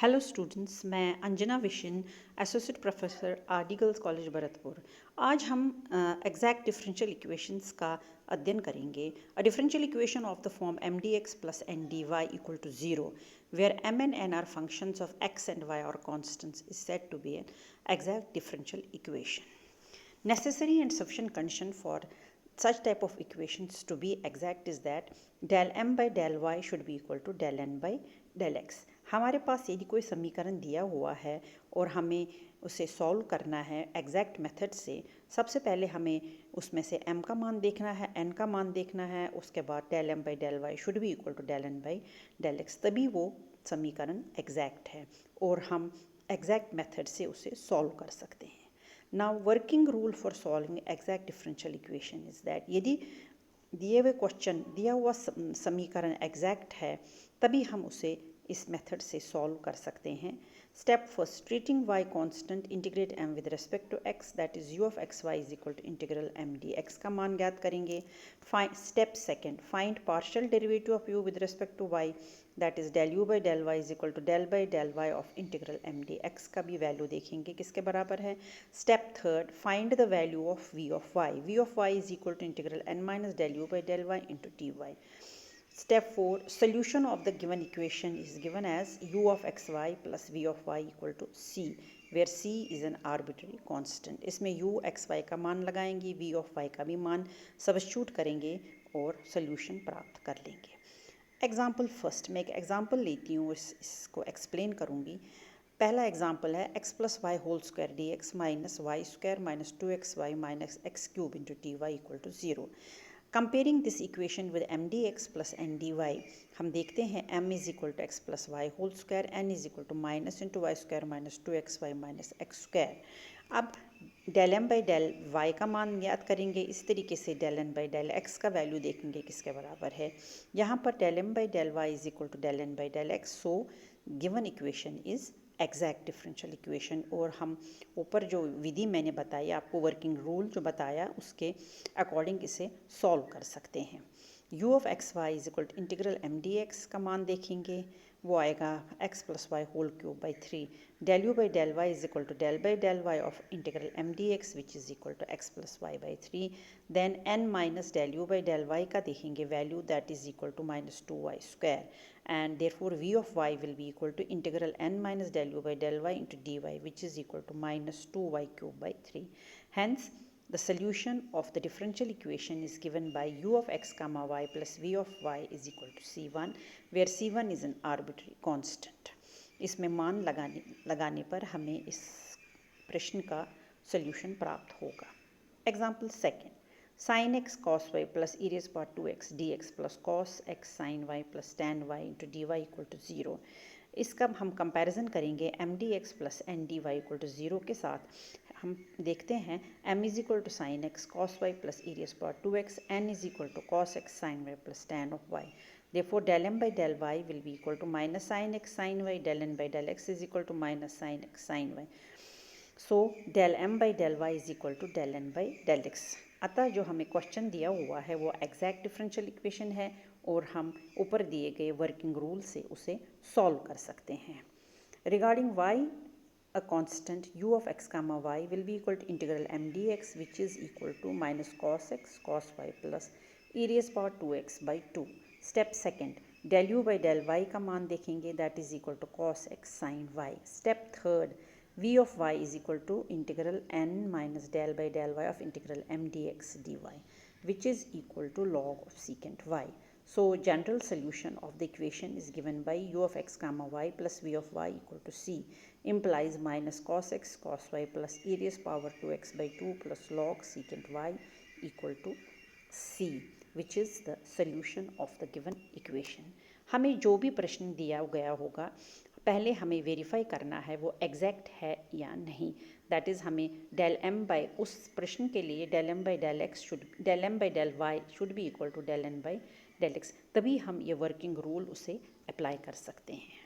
Hello students, मैं Anjana Vishin, associate professor RD girls college Bharatpur. आज हम एग्जैक्ट डिफरेंशियल इक्वेशंस का अध्ययन करेंगे। A differential equation of the form M D x plus N D Y equal to zero where M and N are functions of X and Y और constants is said to be an exact differential equation. Necessary and sufficient condition for such type of equations to be exact is that del m by del y should be equal to del n by del x. हमारे पास यदि कोई समीकरण दिया हुआ है और हमें उसे सॉल्व करना है एग्जैक्ट मेथड से, सबसे पहले हमें उसमें से m का मान देखना है, n का मान देखना है, उसके बाद del m by del y should be equal to del n by del x, तभी वो समीकरण एग्जैक्ट है और हम एग्जैक्ट मेथड से उसे सॉल्व कर सकते हैं। Now working rule for solving exact differential equation is that यदि दिए हुए क्वेश्चन दिया हुआ समीकरण एग्जैक्ट है तभी हम उसे इस मेथड से सॉल्व कर सकते हैं। Step first, treating y constant, integrate m with respect to x, that is u of x y is equal to integral m dx का मान ज्ञात करेंगे। Step second, find partial derivative of u with respect to y, that is del u by del y is equal to del y of integral m dx का भी value देखेंगे किसके बराबर है। Step third, find the value of v of y is equal to integral n minus del u by del y into dy. Step 4, solution of the given equation is given as u of xy plus v of y equal to c, where c is an arbitrary constant. इसमें u xy का मान लगाएंगे, v of y का भी मान substitute करेंगे और solution प्राप्त कर लेंगे। एग्जाम्पल फर्स्ट, मैं एक एग्जाम्पल लेती हूँ, इसको एक्सप्लेन करूँगी। पहला एग्जाम्पल है x plus Y whole square D X minus Y square minus 2xy minus X cube into T Y equal to zero. Comparing this equation with M D x plus N D Y, हम देखते हैं m is equal to X plus Y whole square, n is equal to minus into Y square minus 2xy minus X square. अब del M by del Y का मान ज्ञात करेंगे। इस तरीके से del n by del x का value देखेंगे किसके बराबर है। यहाँ पर del M by del y is equal to del n by del x, so given equation is exact differential equation. और हम ऊपर जो विधि मैंने बताई आपको, वर्किंग रूल जो बताया, उसके अकॉर्डिंग इसे सॉल्व कर सकते हैं। u of x y is equal to integral m D x का मान देखेंगे, वो आएगा x plus Y whole cube by 3। Del u by del y is equal to del by del y of integral m D x which is equal to x plus y by 3। Then n minus del u by del Y का देखेंगे value, that is equal to minus 2y square, and therefore v of y will be equal to integral n minus del u by del y into dy, which is equal to minus 2y cube by 3. Hence the solution of the differential equation is given by u of x comma y plus v of y is equal to c1, where c1 is an arbitrary constant. इसमें मान लगाने पर हमें इस प्रश्न का solution प्राप्त होगा। Example second, sin x cos y plus e raised power 2x dx plus cos x sin y plus tan y into dy equal to zero. इसका हम कंपैरिजन करेंगे m D x plus N D Y equal to zero के साथ। हम देखते हैं m is equal to sine x cos y plus e raise power 2x, n is equal to cos x sine y plus tan of y. Therefore del m by del y will be equal to minus sin x sin y, del n by del x is equal to minus sin x sin y. So del m by del y is equal to del n by del x. अतः जो हमें question दिया हुआ है वो exact differential equation है और हम ऊपर दिए गए वर्किंग रूल से उसे सॉल्व कर सकते हैं। Regarding y, a constant u of x comma y will be equal to integral m dx, which is equal to minus cos x cos y plus e raised power 2x by 2. Step second, del u by del y का मान देखेंगे, that is equal to cos x sin y. Step third, v of y is equal to integral n minus del by del y of integral m dx dy, which is equal to log of secant y. So general solution of the equation is given by u of x comma y plus v of y equal to c, implies minus cos x cos y plus e raised power 2x by 2 plus log secant y equal to c, which is the solution of the given equation. हमें जो भी प्रश्न दिया गया होगा पहले हमें verify करना है वो एग्जैक्ट है या नहीं। दैट इज़ हमें डेल एम बाई, उस प्रश्न के लिए del M by del x should, del M by del y should be equal to del n by del x, तभी हम ये वर्किंग रूल उसे अप्लाई कर सकते हैं।